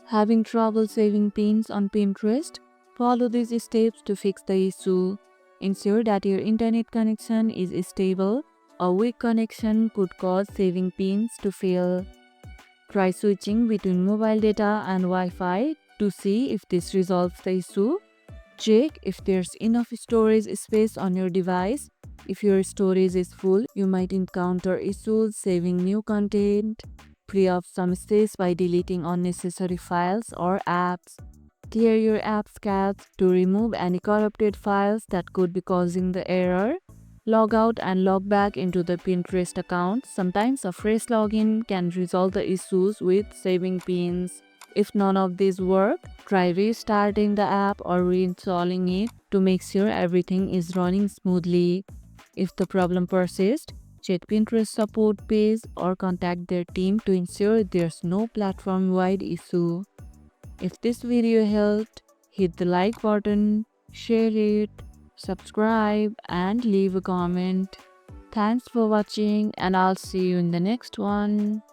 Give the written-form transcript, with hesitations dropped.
Having trouble saving pins on Pinterest? Follow these steps to fix the issue. Ensure that your internet connection is stable. A weak connection could cause saving pins to fail. Try switching between mobile data and Wi-Fi to see if this resolves the issue. Check if there's enough storage space on your device. If your storage is full, you might encounter issues saving new content. Free up some space by deleting unnecessary files or apps. Clear your apps cache to remove any corrupted files that could be causing the error. Log out and log back into the Pinterest account. Sometimes a fresh login can resolve the issues with saving pins. If none of these work, try restarting the app or reinstalling it to make sure everything is running smoothly. If the problem persists, check Pinterest support page or contact their team to ensure there's no platform-wide issue. If this video helped, hit the like button, share it, subscribe and leave a comment. Thanks for watching and I'll see you in the next one.